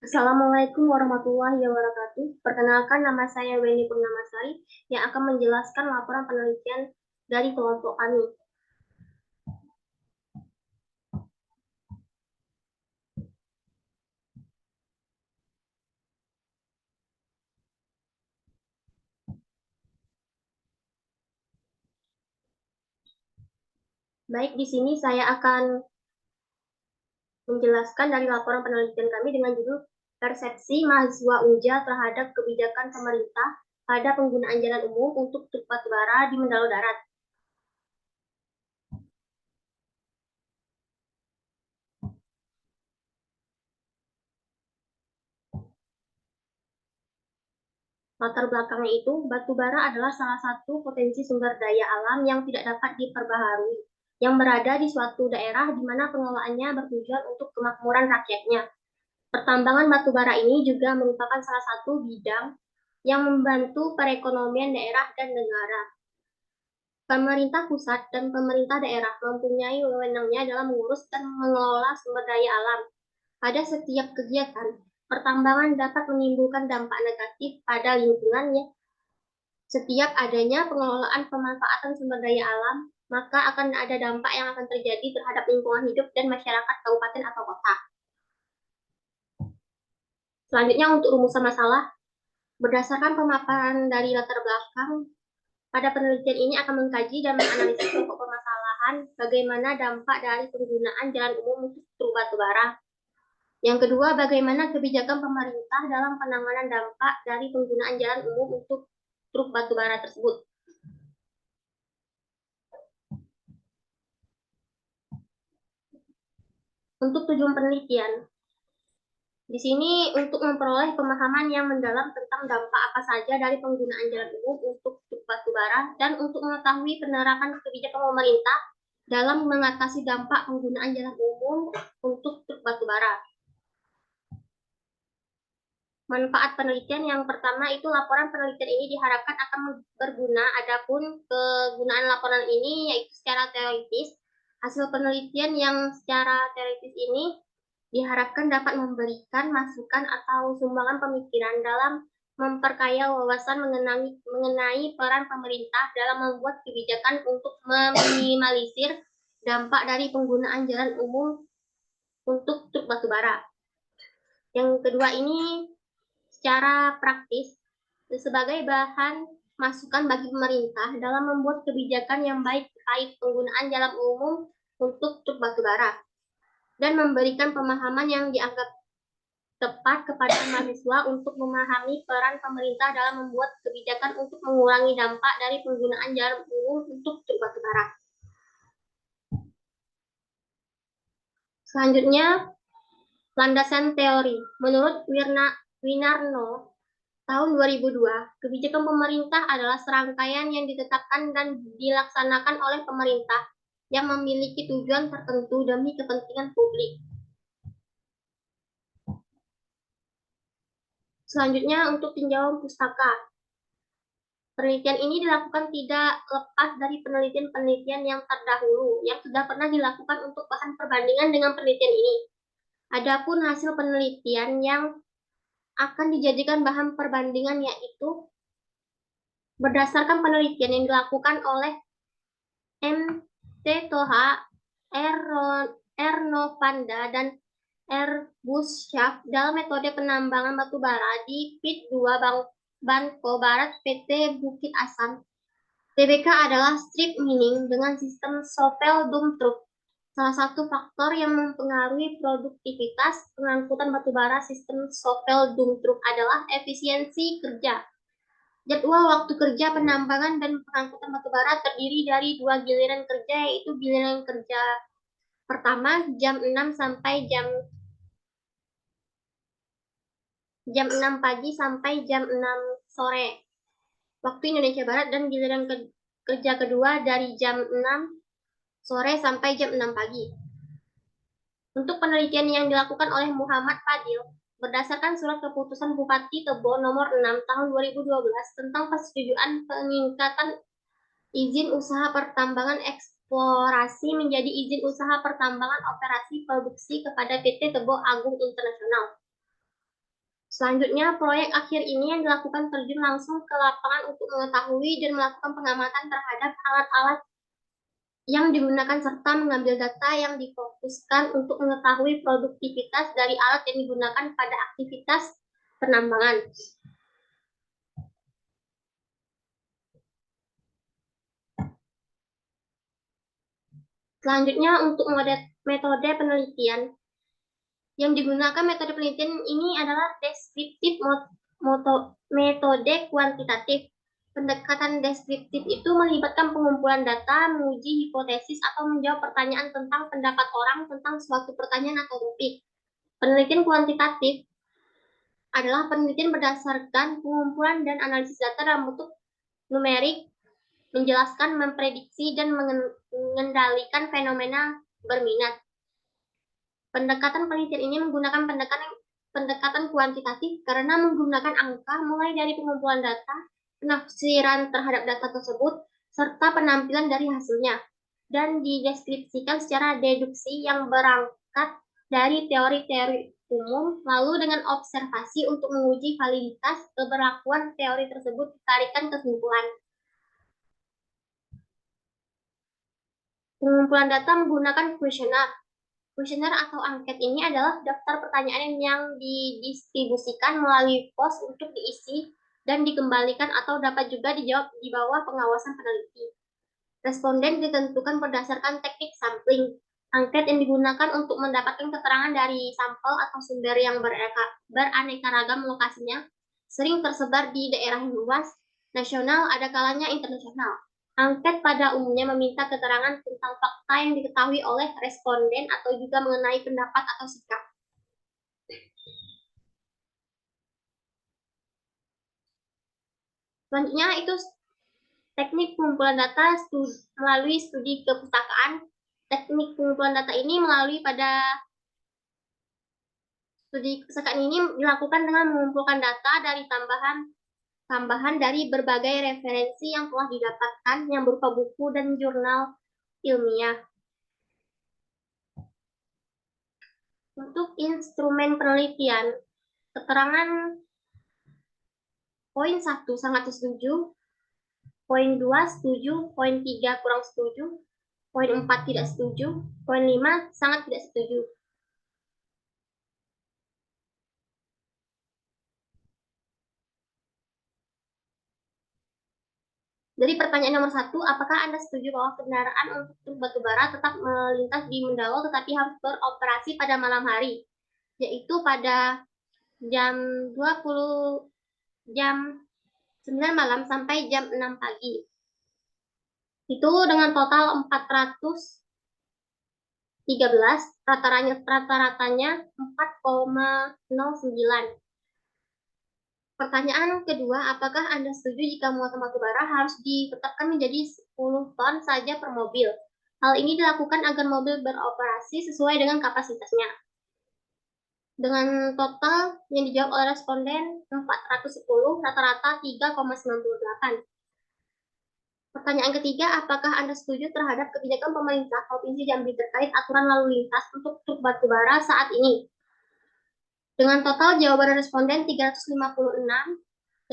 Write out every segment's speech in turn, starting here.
Assalamualaikum warahmatullahi wabarakatuh. Perkenalkan, nama saya Weni Purnamasari yang akan menjelaskan laporan penelitian dari kelompok kami. Baik, di sini saya akan menjelaskan dari laporan penelitian kami dengan judul Persepsi Mahasiswa Unja terhadap Kebijakan Pemerintah pada Penggunaan Jalan Umum untuk Truk Batubara di Mendalo Darat. Latar belakangnya itu, batu bara adalah salah satu potensi sumber daya alam yang tidak dapat diperbaharui, yang berada di suatu daerah di mana pengelolaannya bertujuan untuk kemakmuran rakyatnya. Pertambangan batu bara ini juga merupakan salah satu bidang yang membantu perekonomian daerah dan negara. Pemerintah pusat dan pemerintah daerah mempunyai wewenangnya dalam mengurus dan mengelola sumber daya alam. Pada setiap kegiatan, pertambangan dapat menimbulkan dampak negatif pada lingkungannya. Setiap adanya pengelolaan pemanfaatan sumber daya alam, maka akan ada dampak yang akan terjadi terhadap lingkungan hidup dan masyarakat kabupaten atau kota. Selanjutnya untuk rumusan masalah, berdasarkan pemaparan dari latar belakang, pada penelitian ini akan mengkaji dan menganalisis pokok permasalahan bagaimana dampak dari penggunaan jalan umum untuk truk batubara. Yang kedua, bagaimana kebijakan pemerintah dalam penanganan dampak dari penggunaan jalan umum untuk truk batubara tersebut. Untuk tujuan penelitian, di sini untuk memperoleh pemahaman yang mendalam tentang dampak apa saja dari penggunaan jalan umum untuk truk batubara dan untuk mengetahui penerapan kebijakan pemerintah dalam mengatasi dampak penggunaan jalan umum untuk truk batubara. Manfaat penelitian yang pertama itu laporan penelitian ini diharapkan akan berguna, adapun kegunaan laporan ini yaitu secara teoritis. Hasil penelitian yang secara teoritis ini diharapkan dapat memberikan masukan atau sumbangan pemikiran dalam memperkaya wawasan mengenai peran pemerintah dalam membuat kebijakan untuk meminimalisir dampak dari penggunaan jalan umum untuk truk batubara. Yang kedua ini secara praktis sebagai bahan masukan bagi pemerintah dalam membuat kebijakan yang baik terkait penggunaan jalan umum untuk truk batubara dan memberikan pemahaman yang dianggap tepat kepada mahasiswa untuk memahami peran pemerintah dalam membuat kebijakan untuk mengurangi dampak dari penggunaan jalan umum untuk truk batubara. Selanjutnya, landasan teori. Menurut Winarno, tahun 2002, kebijakan pemerintah adalah serangkaian yang ditetapkan dan dilaksanakan oleh pemerintah yang memiliki tujuan tertentu demi kepentingan publik. Selanjutnya untuk tinjauan pustaka. Penelitian ini dilakukan tidak lepas dari penelitian-penelitian yang terdahulu yang sudah pernah dilakukan untuk bahan perbandingan dengan penelitian ini. Adapun hasil penelitian yang akan dijadikan bahan perbandingan yaitu berdasarkan penelitian yang dilakukan oleh M. T. Toha, Erno Panda, dan R. Busyaf dalam metode penambangan batu bara di Pit 2 Banko Barat PT Bukit Asam. TBK adalah strip mining dengan sistem shovel dump truck. Salah satu faktor yang mempengaruhi produktivitas pengangkutan batubara sistem shovel dump truck adalah efisiensi kerja. Jadwal waktu kerja penambangan dan pengangkutan batubara terdiri dari 2 giliran kerja, yaitu giliran kerja pertama jam 6 sampai jam 6 pagi sampai jam 6 sore waktu Indonesia Barat, dan giliran kerja kedua dari jam 6 sore sampai jam 6 pagi. Untuk penelitian yang dilakukan oleh Muhammad Fadil, berdasarkan surat keputusan Bupati Tebo nomor 6 tahun 2012 tentang persetujuan peningkatan izin usaha pertambangan eksplorasi menjadi izin usaha pertambangan operasi produksi kepada PT Tebo Agung Internasional. Selanjutnya, proyek akhir ini yang dilakukan terjun langsung ke lapangan untuk mengetahui dan melakukan pengamatan terhadap alat-alat yang digunakan serta mengambil data yang difokuskan untuk mengetahui produktivitas dari alat yang digunakan pada aktivitas penambangan. Selanjutnya, untuk metode penelitian. Yang digunakan metode penelitian ini adalah deskriptif metode kuantitatif. Pendekatan deskriptif itu melibatkan pengumpulan data, menguji hipotesis, atau menjawab pertanyaan tentang pendapat orang tentang suatu pertanyaan atau topik. Penelitian kuantitatif adalah penelitian berdasarkan pengumpulan dan analisis data dalam bentuk numerik, menjelaskan, memprediksi, dan mengendalikan fenomena berminat. Pendekatan penelitian ini menggunakan pendekatan kuantitatif karena menggunakan angka mulai dari pengumpulan data, penafsiran terhadap data tersebut, serta penampilan dari hasilnya, dan dideskripsikan secara deduksi yang berangkat dari teori-teori umum, lalu dengan observasi untuk menguji validitas keberlakuan teori tersebut ditarikan kesimpulan. Pengumpulan data menggunakan kuesioner. Kuesioner atau angket ini adalah daftar pertanyaan yang didistribusikan melalui pos untuk diisi dan dikembalikan atau dapat juga dijawab di bawah pengawasan peneliti. Responden ditentukan berdasarkan teknik sampling. Angket yang digunakan untuk mendapatkan keterangan dari sampel atau sumber yang beraneka ragam lokasinya, sering tersebar di daerah yang luas, nasional, ada kalanya internasional. Angket pada umumnya meminta keterangan tentang fakta yang diketahui oleh responden atau juga mengenai pendapat atau sikap. Selanjutnya itu teknik pengumpulan data melalui studi kepustakaan. Teknik pengumpulan data ini studi kepustakaan ini dilakukan dengan mengumpulkan data dari tambahan dari berbagai referensi yang telah didapatkan yang berupa buku dan jurnal ilmiah. Untuk instrumen penelitian, keterangan poin 1 sangat setuju, poin 2 setuju, poin 3 kurang setuju, poin 4 tidak setuju, poin 5 sangat tidak setuju. Dari pertanyaan nomor 1, apakah Anda setuju bahwa kendaraan untuk truk batubara tetap melintas di Mendalo tetapi harus beroperasi pada malam hari, yaitu pada jam 9 malam sampai jam 6 pagi. Itu dengan total 413, rata-ratanya 4,09. Pertanyaan kedua, apakah Anda setuju jika muatan batubara harus ditetapkan menjadi 10 ton saja per mobil? Hal ini dilakukan agar mobil beroperasi sesuai dengan kapasitasnya. Dengan total yang dijawab oleh responden 410, rata-rata 3,98. Pertanyaan ketiga, apakah Anda setuju terhadap kebijakan pemerintah Provinsi Jambi terkait aturan lalu lintas untuk truk batubara saat ini? Dengan total jawaban responden 356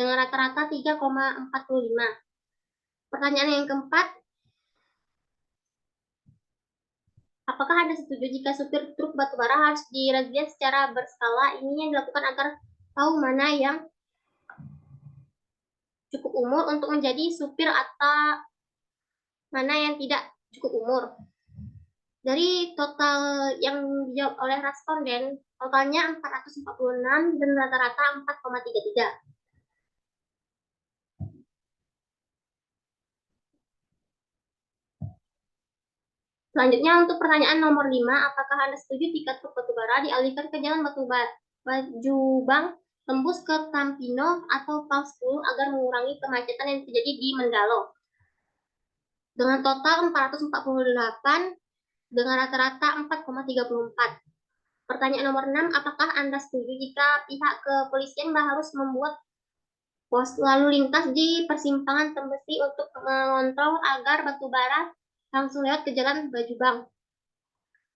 dengan rata-rata 3,45. Pertanyaan yang keempat, apakah Anda setuju jika supir truk batubara harus dirazia secara berskala? Ini yang dilakukan agar tahu mana yang cukup umur untuk menjadi supir atau mana yang tidak cukup umur. Dari total yang dijawab oleh responden, totalnya 446 dan rata-rata 4,33. Selanjutnya untuk pertanyaan nomor 5, apakah Anda setuju jika truk batubara dialihkan ke jalan Bajubang tembus ke Tampino atau PAL 10 agar mengurangi kemacetan yang terjadi di Mendalo? Dengan total 448 dengan rata-rata 4,34. Pertanyaan nomor 6, apakah Anda setuju jika pihak kepolisian harus membuat pos lalu lintas di persimpangan Tembesi untuk mengontrol agar batubara langsung lewat ke jalan Bajubang?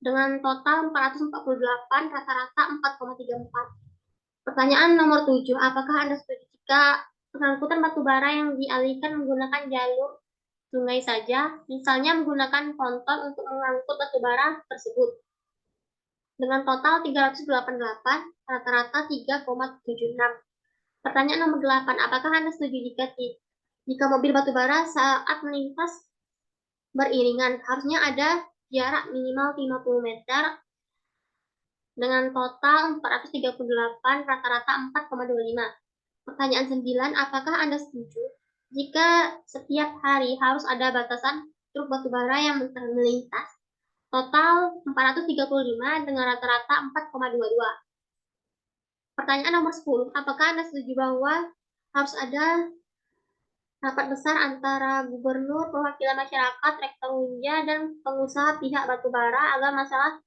Dengan total 448, rata-rata 4,34. Pertanyaan nomor 7, apakah Anda setuju jika pengangkutan batu bara yang dialihkan menggunakan jalur sungai saja, misalnya menggunakan ponton untuk mengangkut batu bara tersebut, dengan total 388, rata-rata 3,76. Pertanyaan nomor 8, apakah Anda setuju jika mobil batu bara saat melintas beriringan harusnya ada jarak minimal 50 meter dengan total 438, rata-rata 4,25. Pertanyaan 9, apakah Anda setuju jika setiap hari harus ada batasan truk batubara yang melintas? Total 435 dengan rata-rata 4,22. Pertanyaan nomor 10, apakah Anda setuju bahwa harus ada rapat besar antara gubernur, perwakilan masyarakat, rektor Unja, dan pengusaha pihak batubara agar masalah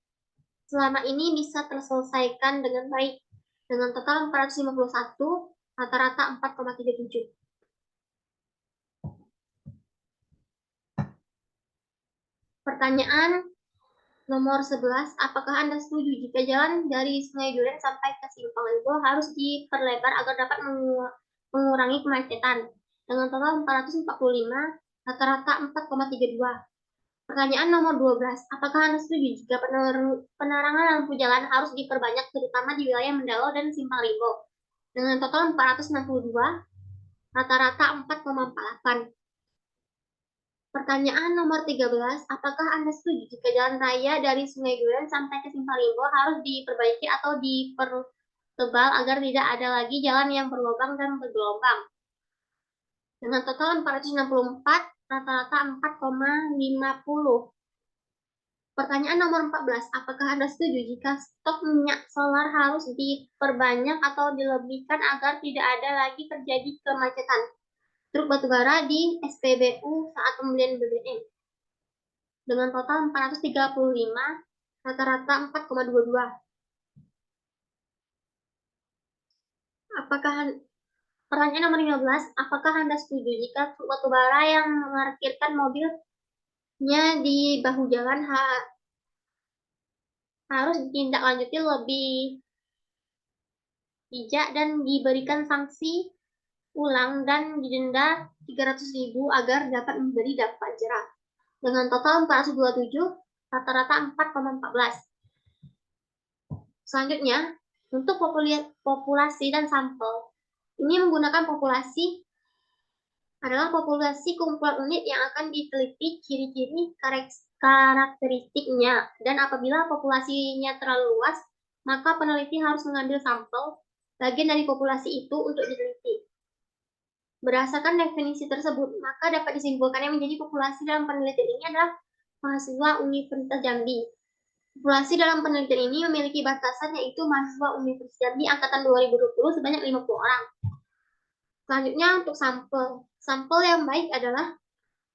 selama ini bisa terselesaikan dengan baik, dengan total 451, rata-rata 4,37. Pertanyaan nomor 11, apakah Anda setuju jika jalan dari Sungai Duren sampai ke Simpang Libo harus diperlebar agar dapat mengurangi kemacetan? Dengan total 445, rata-rata 4,32. Pertanyaan nomor 12, apakah Anda setuju jika penerangan lampu jalan harus diperbanyak terutama di wilayah Mendalo dan Simpang Libo? Dengan total 462, rata-rata 4,48. Pertanyaan nomor 13, apakah Anda setuju jika jalan raya dari Sungai Duren sampai ke Simpang Libo harus diperbaiki atau dipertebal agar tidak ada lagi jalan yang berlubang dan bergelombang? Dengan total 464, rata-rata 4,50. Pertanyaan nomor 14, apakah Anda setuju jika stok minyak solar harus diperbanyak atau dilebihkan agar tidak ada lagi terjadi kemacetan truk batubara di SPBU saat pembelian BBM? Dengan total 435, rata-rata 4,22. Apakah Pertanyaan nomor 15, apakah Anda setuju jika truk batubara yang memarkirkan mobilnya di bahu jalan harus ditindaklanjuti lebih bijak dan diberikan sanksi ulang dan didenda 300.000 agar dapat memberi dampak jerah? Dengan total 427, rata-rata 4,14. Selanjutnya, untuk populasi dan sampel, ini menggunakan populasi adalah populasi kumpulan unit yang akan diteliti ciri-ciri karakteristiknya. Dan apabila populasinya terlalu luas, maka peneliti harus mengambil sampel bagian dari populasi itu untuk diteliti. Berdasarkan definisi tersebut, maka dapat disimpulkan yang menjadi populasi dalam penelitian ini adalah mahasiswa Universitas Jambi. Populasi dalam penelitian ini memiliki batasan yaitu mahasiswa Universitas Jambi angkatan 2020 sebanyak 50 orang. Selanjutnya untuk sampel. Sampel yang baik adalah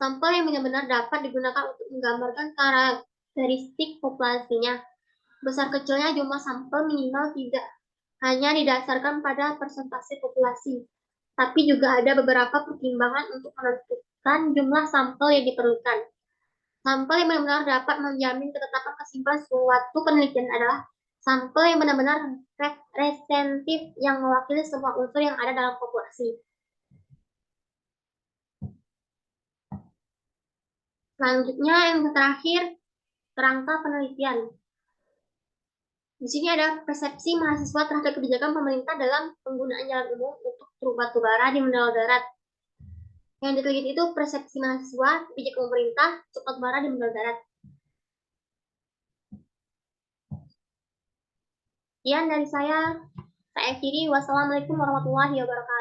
sampel yang benar-benar dapat digunakan untuk menggambarkan karakteristik populasinya. Besar kecilnya jumlah sampel minimal tidak hanya didasarkan pada persentase populasi, tapi juga ada beberapa pertimbangan untuk menentukan jumlah sampel yang diperlukan. Sampel yang benar-benar dapat menjamin ketetapan kesimpulan suatu penelitian adalah sampel yang benar-benar representatif yang mewakili semua unsur yang ada dalam populasi. Selanjutnya yang terakhir, kerangka penelitian. Di sini ada persepsi mahasiswa terhadap kebijakan pemerintah dalam penggunaan jalan umum untuk truk batubara di Mendalo Darat. Yang diteliti itu persepsi mahasiswa, kebijakan pemerintah, truk batubara di Mendalo Darat. Sekian dari saya Kiri. Wassalamualaikum warahmatullahi wabarakatuh.